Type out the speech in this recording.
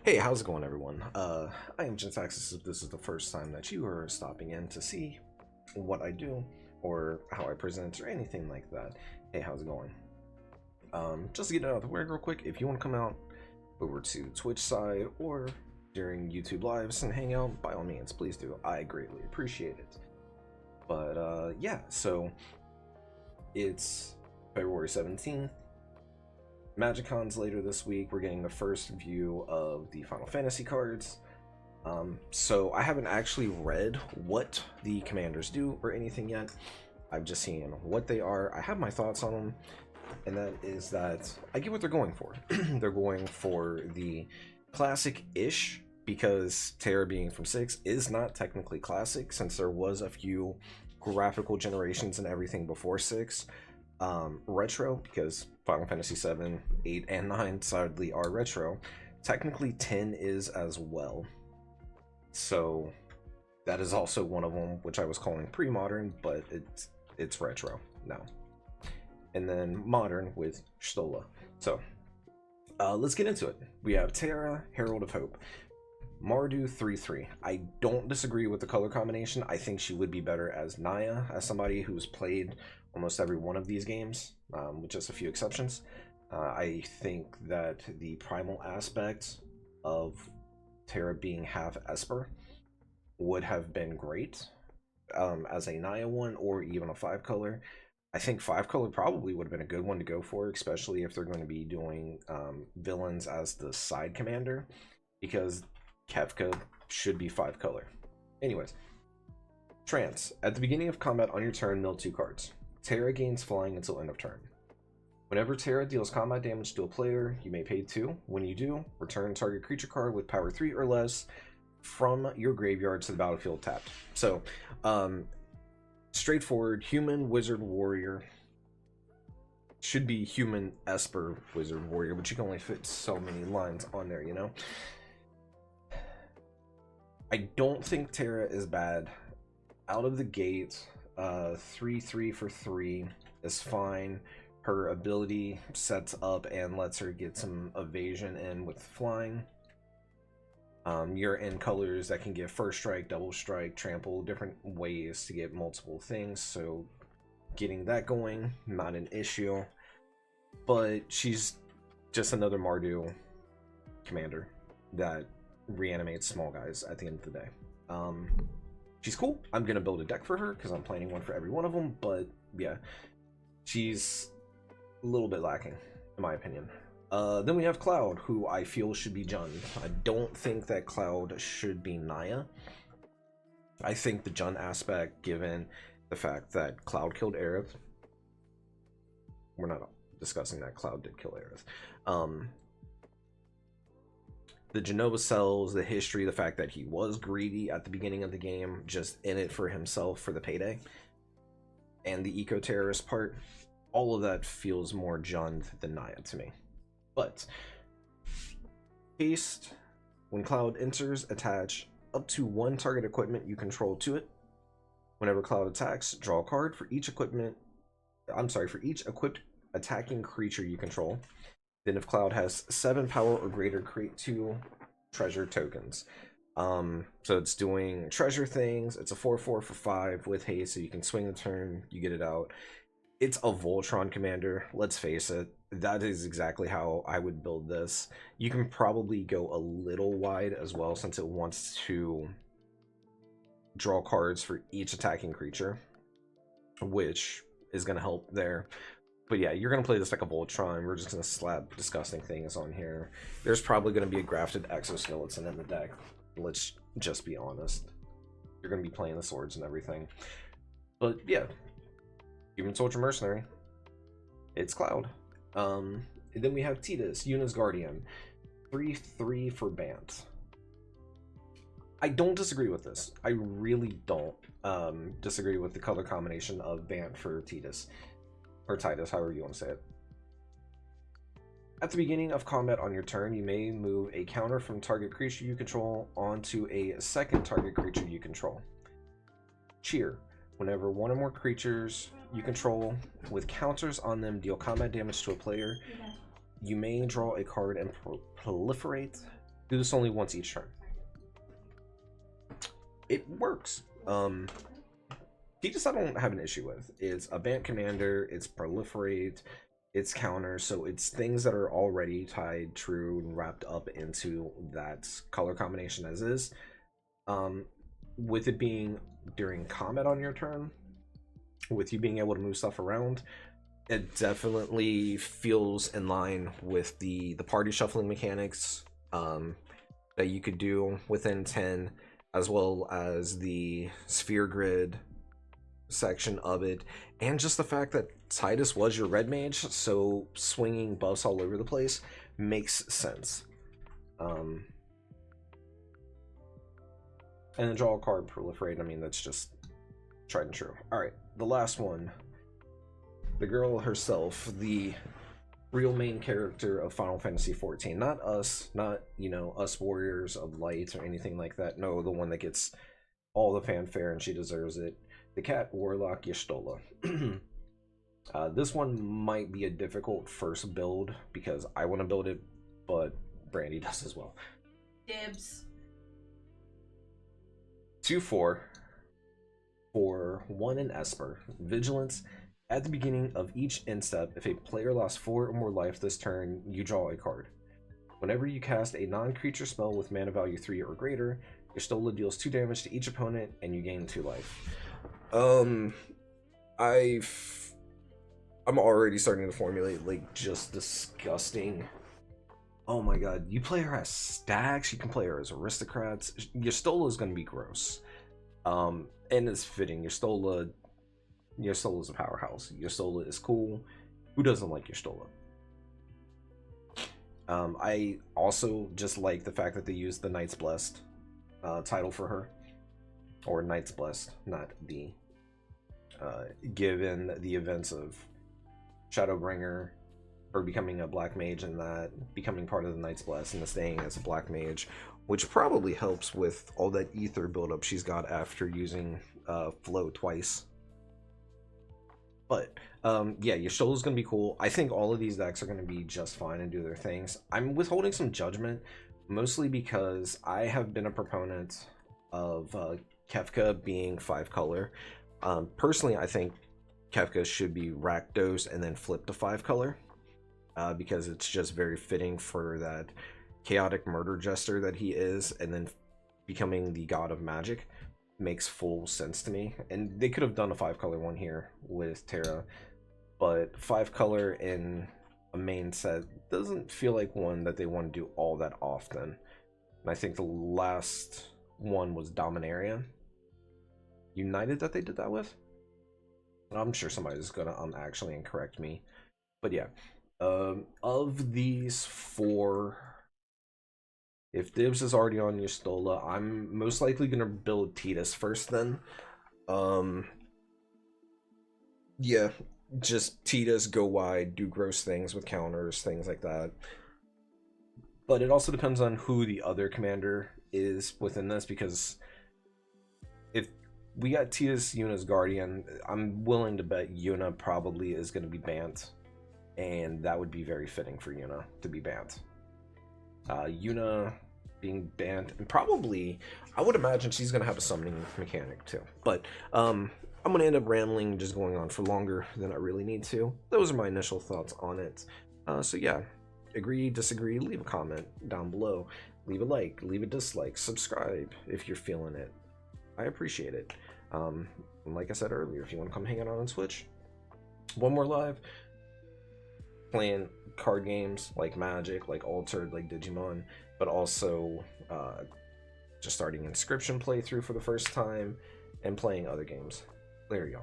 Hey, how's it going, everyone? I am Jintaxis. If this is the first time that you are stopping in to see what I do, or how I present, or anything like that, hey, how's it going? Just to get it out of the way real quick, if you want to come out over to Twitch side or during YouTube lives and hang out, by all means, please do. I greatly appreciate it. But yeah, so it's February 17th. MagicCon's later this week. We're getting the first view of the Final Fantasy cards. So I haven't actually read what the commanders do or anything yet. I've just seen what they are. I have my thoughts on them, and that is that I get what they're going for. They're going for the classic-ish, because Terra being from 6 is not technically classic, since there was a few graphical generations and everything before 6. Retro, because Final Fantasy 7, 8, and 9 sadly are retro. Technically 10 is as well. So that is also one of them, which I was calling pre-modern, but it's retro now. And then modern with Stola. So let's get into it. We have Terra, Herald of Hope. Mardu 3/3. I don't disagree with the color combination. I think she would be better as Naya, as somebody who's played almost every one of these games, with just a few exceptions. I think that the primal aspect of Terra being half Esper would have been great as a Naya one, or even a 5-color. I think 5-color probably would have been a good one to go for, especially if they're going to be doing villains as the side commander, because Kefka should be 5-color. Anyways, Trance. At the beginning of combat on your turn, mill 2 cards. Terra gains flying until end of turn. Whenever Terra deals combat damage to a player, you may pay 2. When you do, return target creature card with power 3 or less from your graveyard to the battlefield tapped. So, straightforward, human, wizard, warrior. Should be human, Esper, wizard, warrior, but you can only fit so many lines on there, you know? I don't think Terra is bad. Out of the gate, 3/3 for 3 is fine. Her ability sets up and lets her get some evasion in with flying. You're in colors that can get first strike, double strike, trample, different ways to get multiple things, so getting that going, not an issue. But she's just another Mardu commander that reanimates small guys at the end of the day. She's cool. I'm gonna build a deck for her because I'm planning one for every one of them, but yeah, she's a little bit lacking in my opinion. Then we have Cloud, who I feel should be Jund. I don't think that Cloud should be Naya. I think the Jund aspect, given the fact that Cloud killed Aerith, we're not discussing that Cloud did kill Aerith. The Genova cells, the history, the fact that he was greedy at the beginning of the game, just in it for himself for the payday, and the eco-terrorist part, all of that feels more Jund than Naya to me. But haste, when Cloud enters, attach up to 1 target equipment you control to it. Whenever Cloud attacks, draw a card for each equipment. For each equipped attacking creature you control. Then if Cloud has 7 power or greater, create 2 treasure tokens. So it's doing treasure things. It's a 4/4 for 5 with haste, so you can swing the turn, you get it out. It's a Voltron commander, let's face it. That is exactly how I would build this. You can probably go a little wide as well, since it wants to draw cards for each attacking creature, which is going to help there. But yeah, you're going to play this like a Voltron. We're just going to slap disgusting things on here. There's probably going to be a grafted exoskeleton in the deck. Let's just be honest. You're going to be playing the swords and everything. But yeah, Human Soldier Mercenary. It's Cloud. And then we have Tidus, Yuna's Guardian. 3/3 for Bant. I don't disagree with this. I really don't disagree with the color combination of Bant for Tidus. Or Titus, however you want to say it. At the beginning of combat on your turn, you may move a counter from target creature you control onto a second target creature you control. Cheer. Whenever one or more creatures you control with counters on them deal combat damage to a player, you may draw a card and proliferate Do this only once each turn. It works. Fetus I don't have an issue with. It's a Bant commander, it's proliferate, it's counter, so it's things that are already tied true and wrapped up into that color combination as is. With it being during combat on your turn, with you being able to move stuff around, it definitely feels in line with the party shuffling mechanics that you could do within 10, as well as the sphere grid section of it, and just the fact that Titus was your red mage, so swinging buffs all over the place makes sense. And then draw a card, proliferate. I mean, that's just tried and true. All right, the last one, the girl herself, the real main character of Final Fantasy XIV. Not us, not, you know, us Warriors of Light or anything like that. No, the one that gets all the fanfare and she deserves it. The Cat Warlock Y'shtola. This one might be a difficult first build because I want to build it, but Brandy does as well. Dibs. 2/4 for 1 in Esper. Vigilance. At the beginning of each instep, if a player lost 4 or more life this turn, you draw a card. Whenever you cast a non-creature spell with mana value 3 or greater, Y'shtola deals 2 damage to each opponent and you gain 2 life. I'm already starting to formulate like just disgusting. Oh my god, you play her as stacks, you can play her as aristocrats. Y'shtola is going to be gross. And it's fitting. Y'shtola is a powerhouse. Y'shtola is cool. Who doesn't like Y'shtola? I also just like the fact that they used the Knight's Blessed title for her. Or Knight's Blessed, not the given the events of Shadowbringer, or becoming a black mage and that, becoming part of the Knight's Blessed and staying as a black mage, which probably helps with all that ether buildup she's got after using flow twice. But yeah, Y'shtola's gonna be cool. I think all of these decks are gonna be just fine and do their things. I'm withholding some judgment, mostly because I have been a proponent of Kefka being 5 color. Personally, I think Kefka should be Rakdos and then flip to 5 color, because it's just very fitting for that chaotic murder jester that he is, and then becoming the god of magic makes full sense to me. And they could have done a 5 color one here with Terra, but 5 color in a main set doesn't feel like one that they want to do all that often. And I think the last one was Dominaria United that they did that with. I'm sure somebody's gonna actually correct me, but yeah, of these 4, if Dibs is already on Y'shtola, I'm most likely gonna build Titus first then. Yeah, just Titus, go wide, do gross things with counters, things like that. But it also depends on who the other commander is within this, because if we got Titus, Yuna's Guardian, I'm willing to bet Yuna probably is going to be banned, and that would be very fitting for Yuna to be banned. Yuna being banned, and probably, I would imagine she's going to have a summoning mechanic too. But I'm going to end up rambling, just going on for longer than I really need to. Those are my initial thoughts on it. So yeah, agree, disagree, leave a comment down below. Leave a like, leave a dislike, subscribe if you're feeling it. I appreciate it. Like I said earlier, if you want to come hang out on Twitch, one more live, playing card games like Magic, like Altered, like Digimon, but also just starting Inscription playthrough for the first time and playing other games. There you go.